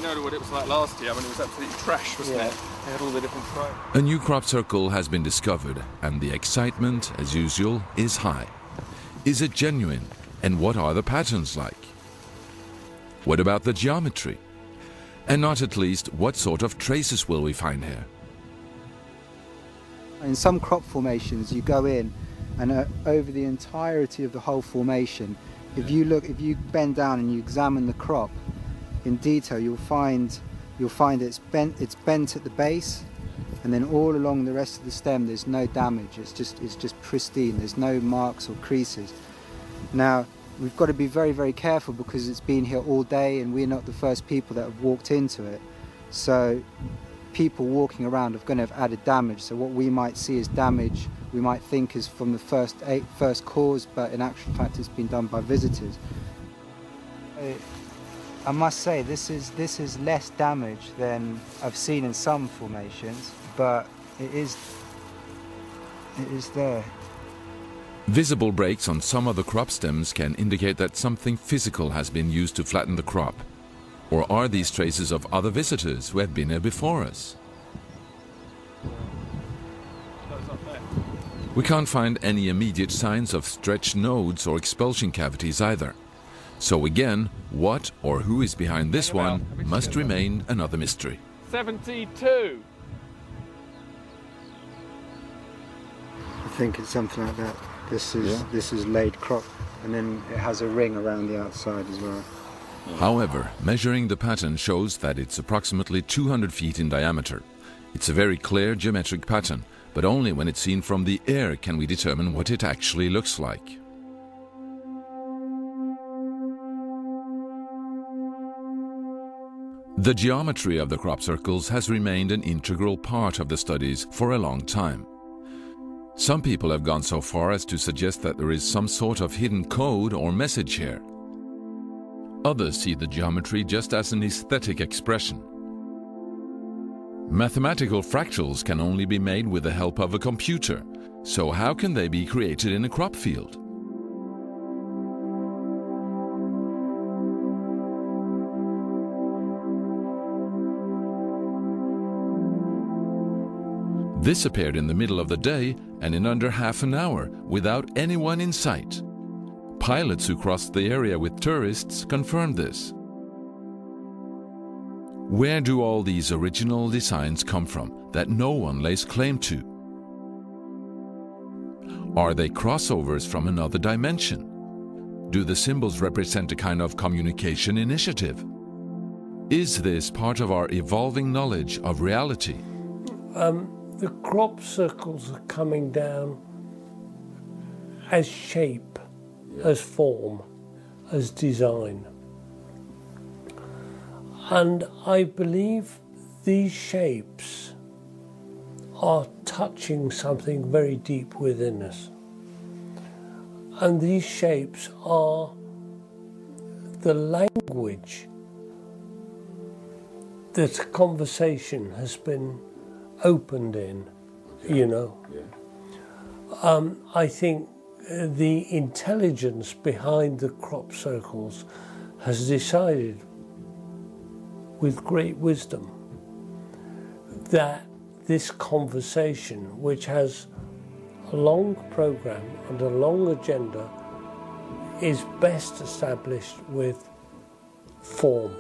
you know what it was like last year. I mean, it was absolutely trash, wasn't it? They had all the different throws. A new crop circle has been discovered, and the excitement, as usual, is high. Is it genuine? And what are the patterns like? What about the geometry? And not at least, what sort of traces will we find here? In some crop formations, you go in and over the entirety of the whole formation, if you bend down and you examine the crop in detail, you'll find it's bent at the base, and then all along the rest of the stem there's no damage. It's just pristine. There's no marks or creases. Now we've got to be very, very careful because it's been here all day and we're not the first people that have walked into it. So people walking around are going to have added damage. So what we might see as damage, we might think is from the first cause, but in actual fact it's been done by visitors. I must say this is less damage than I've seen in some formations, but it is there. Visible breaks on some of the crop stems can indicate that something physical has been used to flatten the crop. Or are these traces of other visitors who have been here before us? We can't find any immediate signs of stretched nodes or expulsion cavities either. So again, what or who is behind this one must remain another mystery. 72! I think it's something like that. This is laid crop, and then it has a ring around the outside as well. However, measuring the pattern shows that it's approximately 200 feet in diameter. It's a very clear geometric pattern, but only when it's seen from the air can we determine what it actually looks like. The geometry of the crop circles has remained an integral part of the studies for a long time. Some people have gone so far as to suggest that there is some sort of hidden code or message here. Others see the geometry just as an aesthetic expression. Mathematical fractals can only be made with the help of a computer, so how can they be created in a crop field? This appeared in the middle of the day and in under half an hour without anyone in sight. Pilots who crossed the area with tourists confirmed this. Where do all these original designs come from that no one lays claim to? Are they crossovers from another dimension? Do the symbols represent a kind of communication initiative? Is this part of our evolving knowledge of reality? The crop circles are coming down as shape, as form, as design. And I believe these shapes are touching something very deep within us. And these shapes are the language that conversation has been opened in, you know. I think the intelligence behind the crop circles has decided with great wisdom that this conversation, which has a long program and a long agenda, is best established with form.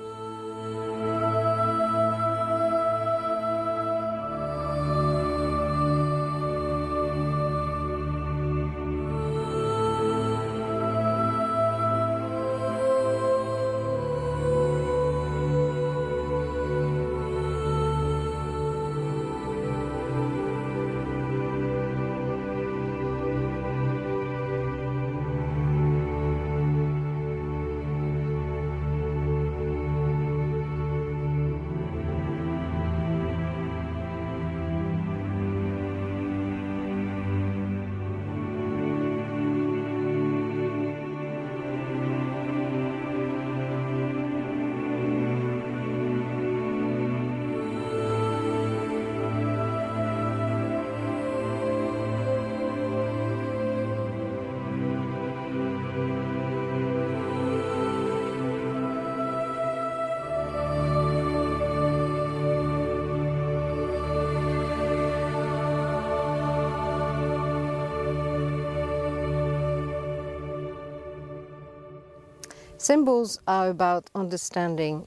Symbols are about understanding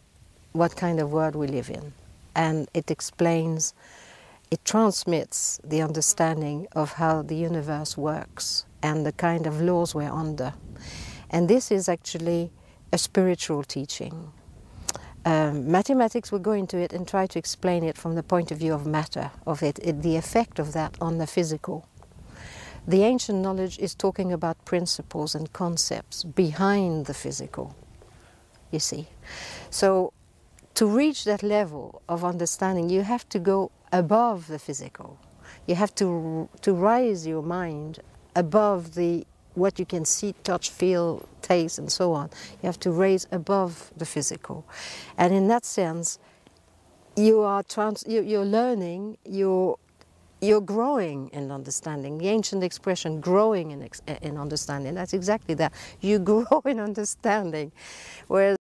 what kind of world we live in, and it explains, it transmits the understanding of how the universe works and the kind of laws we're under. And this is actually a spiritual teaching. Mathematics will go into it and try to explain it from the point of view of matter, of it, the effect of that on the physical. The ancient knowledge is talking about principles and concepts behind the physical, you see. So to reach that level of understanding, you have to go above the physical. You have to raise your mind above what you can see, touch, feel, taste, and so on. You have to raise above the physical. And in that sense, you're learning, you're growing in understanding. The ancient expression, growing in understanding, that's exactly that. You grow in understanding. Whereas